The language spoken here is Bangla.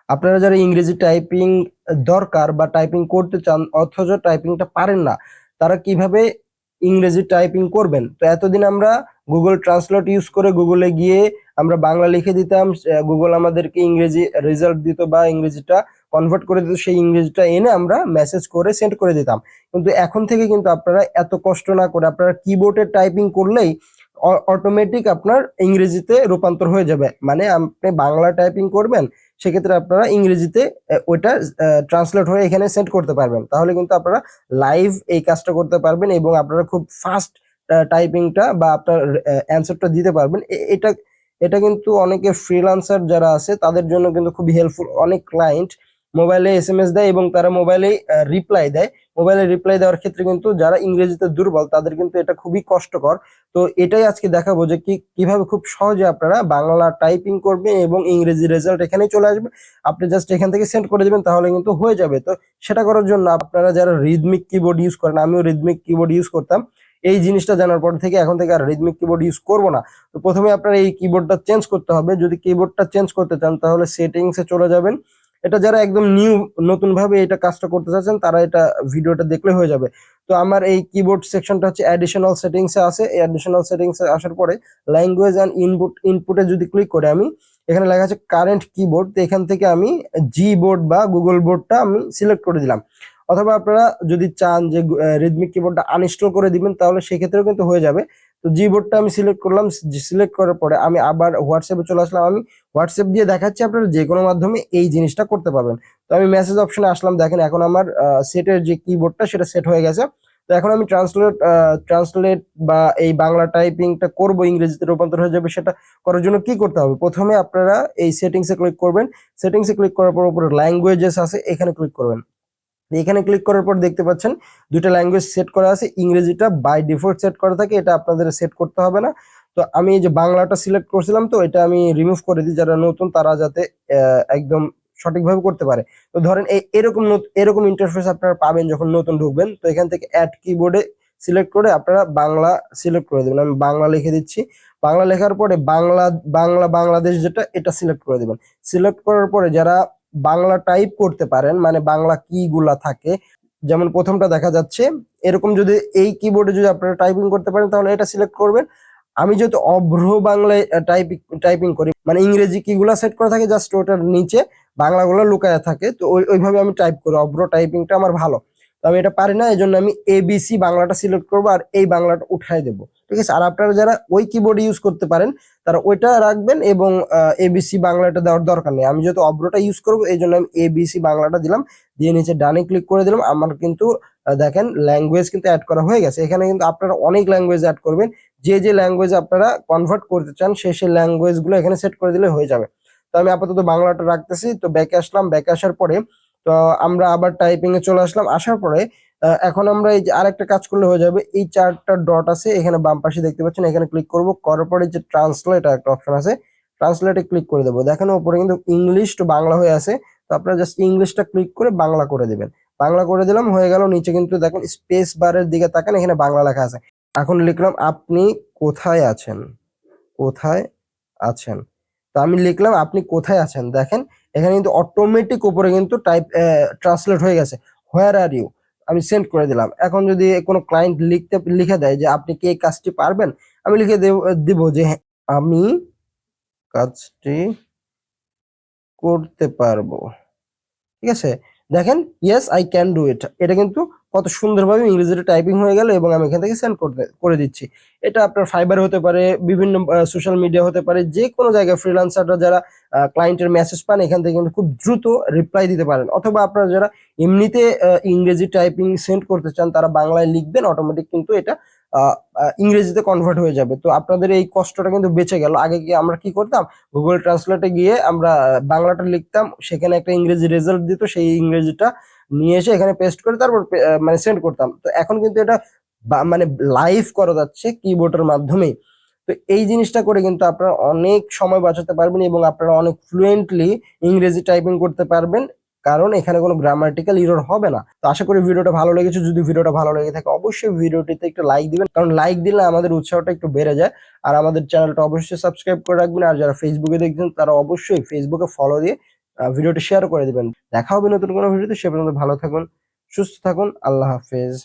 আপনারা যারা ইংরেজি টাইপিং দরকার বা টাইপিং করতে চান অথচ টাইপিংটা পারেন না, তারা কিভাবে ইংরেজি টাইপিং করবেন? তো এতদিন আমরা গুগল ট্রান্সলেট ইউজ করে গুগলে গিয়ে আমরা বাংলা লিখে দিতাম, গুগল আমাদেরকে ইংরেজি রেজাল্ট দিত বা ইংরেজিটা কনভার্ট করে দিত, সেই ইংরেজিটা এনে আমরা মেসেজ করে সেন্ড করে দিতাম। কিন্তু এখন থেকে কিন্তু আপনারা এত কষ্ট না করে আপনারা কিবোর্ডে টাইপিং করলেই অটোমেটিক আপনার ইংরেজিতে রূপান্তর হয়ে যাবে। মানে আপনি বাংলা টাইপিং করবেন, সেক্ষেত্রে আপনারা ইংরেজিতে ওইটা ট্রান্সলেট হয়ে এখানে সেন্ড করতে পারবেন। তাহলে কিন্তু আপনারা লাইভ এই কাজটা করতে পারবেন এবং আপনারা খুব ফাস্ট টাইপিংটা বা আপনার অ্যান্সারটা দিতে পারবেন। এটা এটা কিন্তু অনেকে ফ্রিল্যান্সার যারা আছে তাদের জন্য কিন্তু খুবই হেল্পফুল। অনেক ক্লায়েন্ট মোবাইলে এসএমএস দেয় এবং তারা মোবাইলে রিপ্লাই দেয়। মোবাইলে রিপ্লাই দেওয়ার ক্ষেত্রে কিন্তু যারা ইংরেজিতে দুর্বল তাদের কিন্তু এটা খুবই কষ্টকর। তো এটাই আজকে দেখাবো যে কিভাবে খুব সহজে আপনারা বাংলা টাইপিং করবেন এবং ইংরেজি রেজাল্ট এখানেই চলে আসবে। আপনি জাস্ট এখান থেকে সেন্ড করে দিবেন, তাহলে কিন্তু হয়ে যাবে। তো সেটা করার জন্য আপনারা যারা রিদমিক কিবোর্ড ইউজ করেন, আমিও রিদমিক কিবোর্ড ইউজ করতাম, এই জিনিসটা জানার পর থেকে এখন থেকে আর রিদমিক কিবোর্ড ইউজ করব না। তো প্রথমে আপনারা এই কিবোর্ডটা চেঞ্জ করতে হবে। যদি কিবোর্ডটা চেঞ্জ করতে চান তাহলে সেটিংসে চলে যাবেন। এটা যারা একদম নতুন ভাবে এটা কাজটা করতে চাচ্ছেন তারা এটা ভিডিওটা দেখলে হয়ে যাবে। তো আমার এই কিবোর্ড সেকশনটা হচ্ছে অ্যাডিশনাল সেটিংসে আছে। এই অ্যাডিশনাল সেটিংসে আসার পরে ল্যাঙ্গুয়েজ অ্যান্ড ইনপুটে যদি ক্লিক করে আমি এখানে লেখা আছে কারেন্ট কিবোর্ড, তো এখান থেকে আমি জি বোর্ড বা গুগল বোর্ডটা আমি সিলেক্ট করে দিলাম। অথবা আপনারা যদি চান যে রিদমিক কিবোর্ডটা আনইনস্টল করে দিবেন তাহলে সেক্ষেত্রেও কিন্তু হয়ে যাবে। তো জি বোর্ডটা আমি সিলেক্ট করলাম। সিলেক্ট করার পরে আমি আবার হোয়াটসঅ্যাপে চলে আসলাম। আমি হোয়াটসঅ্যাপ দিয়ে দেখাচ্ছি, আপনারা যে কোনো মাধ্যমে এই জিনিসটা করতে পারবেন। তো আমি মেসেজ অপশনে আসলাম, দেখেন এখন আমার সেটের যে কিবোর্ডটা সেটা সেট হয়ে গেছে। তো এখন আমি ট্রান্সলেট বা এই বাংলা টাইপিংটা করব, ইংরেজিতে রূপান্তর হয়ে যাবে। সেটা করার জন্য কি করতে হবে? প্রথমে আপনারা এই সেটিংসে ক্লিক করবেন। সেটিংসে ক্লিক করার পর উপরে ল্যাঙ্গুয়েজেস আছে, এখানে ক্লিক করবেন। এখানে ক্লিক করার পর দেখতে পাচ্ছেন দুইটা ল্যাঙ্গুয়েজ সেট করা আছে। ইংরেজিটা বাই ডিফল্ট সেট করা থাকে, এটা আপনাদের সেট করতে হবে না। তো আমি এই যে বাংলাটা সিলেক্ট করছিলাম, তো এটা আমি রিমুভ করে দিই, যারা নতুন তারা যাতে একদম সঠিকভাবে করতে পারে। তো ধরেন এরকম ইন্টারফেস আপনারা পাবেন যখন নতুন ঢুকবেন। তো এখান থেকে অ্যাড কিবোর্ডে সিলেক্ট করে আপনারা বাংলা সিলেক্ট করে দেবেন। আমি বাংলা লিখে দিচ্ছি। বাংলা লেখার পরে বাংলাদেশ যেটা এটা সিলেক্ট করে দেবেন। সিলেক্ট করার পরে যারা বাংলা টাইপ করতে পারেন, মানে বাংলা কি গুলা থাকে, যেমন প্রথমটা দেখা যাচ্ছে এরকম, যদি এই কিবোর্ডে যদি আপনারা টাইপিং করতে পারেন তাহলে এটা সিলেক্ট করবেন। আমি যেহেতু অভ্র বাংলায় টাইপিং করি, মানে ইংরেজি কিগুলা সেট করা থাকে, জাস্ট ওটার নিচে বাংলাগুলো লুকায়া থাকে, তো ওইভাবে আমি টাইপ করি। অভ্র টাইপিংটা আমার ভালো, তো আমি এটা পারি না, এই জন্য আমি এবিসি বাংলাটা সিলেক্ট করবো আর এই বাংলাটা উঠাই দেবো। ঠিক আছে? আর আপনারা যারা ওই কিবোর্ড ইউজ করতে পারেন তারা ওইটা রাখবেন এবং এবিসি বাংলাটা দেওয়ার দরকার নেই। আমি যেহেতু অভ্রটা ইউজ করবো এই জন্য আমি এবিসি বাংলাটা দিলাম, দিয়ে নিচে ডানে ক্লিক করে দিলাম। আমার কিন্তু দেখেন ল্যাঙ্গুয়েজ কিন্তু অ্যাড করা হয়ে গেছে। এখানে কিন্তু আপনারা অনেক ল্যাঙ্গুয়েজ অ্যাড করবেন, যে যে ল্যাঙ্গুয়েজ আপনারা কনভার্ট করতে চান সেই ল্যাঙ্গুয়েজ গুলো এখানে সেট করে দিলে হয়ে যাবে। তো আমি আপাতত বাংলাটা রাখতেছি। তো ব্যাকে আসলাম, ব্যাকে আসার পরে তো আমরা আবার টাইপিং এ চলে আসলাম। আসার পরে এখন আমরা এই যে আরেকটা কাজ করলে হয়ে যাবে। এই চারটা ডট আছে এখানে বাম পাশে দেখতে পাচ্ছেন, এখানে ক্লিক করব। করার পরে যে ট্রান্সলেট একটা অপশন আছে, ট্রান্সলেটে ক্লিক করে দেবো। দেখেন উপরে কিন্তু ইংলিশ টু বাংলা হয়ে আছে। তো আপনারা জাস্ট ইংলিশটা ক্লিক করে বাংলা করে দিবেন। বাংলা করে দিলাম, হয়ে গেল। নিচে কিন্তু দেখেন স্পেস বারের দিকে তাকান, এখানে বাংলা লেখা আছে। এখন লিখলাম আপনি কোথায় আছেন, কোথায় আছেন। তো আমি লিখলাম আপনি কোথায় আছেন। দেখেন এখানে কিন্তু অটোমেটিক উপরে কিন্তু ট্রান্সলেট হয়ে গেছে, হোয়ার আর ইউ। আমি সেন্ড করে দিলাম। এখন যদি কোনো ক্লায়েন্ট লিখে দেয় যে আপনি কি এই কাজটি পারবেন, আমি লিখে দিব যে হ্যাঁ, আমি কাজটি করতে পারবো। ঠিক আছে? দেখেন yes I can do it, এটা কিন্তু কত সুন্দরভাবে ইংরেজিতে টাইপিং হয়ে গেল এবং আমি এখান থেকে সেন্ড করে দিচ্ছি। এটা আপনার ফাইবার হতে পারে, বিভিন্ন সোশ্যাল মিডিয়া হতে পারে, যে কোনো জায়গায় ফ্রিল্যান্সাররা যারা ক্লায়েন্টের মেসেজ পান এখান থেকে কিন্তু খুব দ্রুত রিপ্লাই দিতে পারেন। অথবা আপনারা যারা এমনিতে ইংরেজি টাইপিং সেন্ড করতে চান তারা বাংলায় লিখবেন, অটোমেটিক কিন্তু এটা ইংরেজিতে কনভার্ট হয়ে যাবে। তো আপনাদের এই কষ্টটা কিন্তু বেঁচে গেল। আগে কি আমরা কি করতাম, গুগল ট্রান্সলেটে গিয়ে আমরা বাংলাটা লিখতাম, সেখানে একটা ইংরেজি রেজাল্ট দিত, সেই ইংরেজিটা নিয়ে এসে এখানে পেস্ট করে তারপর মানে সেন্ড করতাম। তো এখন কিন্তু এটা মানে লাইভ করা যাচ্ছে কিবোর্ডের মাধ্যমে। তো এই জিনিসটা করে কিন্তু আপনারা অনেক সময় বাঁচাতে পারবেন এবং আপনারা অনেক ফ্লুয়েন্টলি ইংরেজি টাইপিং করতে পারবেন, কারণ এখানে কোনো গ্রামাটিক্যাল এরর হবে না। তো আশা করি ভিডিওটা ভালো লেগেছে। যদি ভিডিওটা ভালো লেগে থাকে অবশ্যই ভিডিওটিতে একটু লাইক দিবেন, কারণ লাইক দিলে আমাদের উৎসাহটা একটু বেড়ে যায়। আর আমাদের চ্যানেলটা অবশ্যই সাবস্ক্রাইব করে রাখবেন। আর যারা ফেসবুকে দেখছেন তারা অবশ্যই ফেসবুকে ফলো দিয়ে ভিডিওটি শেয়ার করে দিবেন। দেখা হবে নতুন কোনো ভিডিওতে, সে পর্যন্ত ভালো থাকুন, সুস্থ থাকুন। আল্লাহ হাফেজ।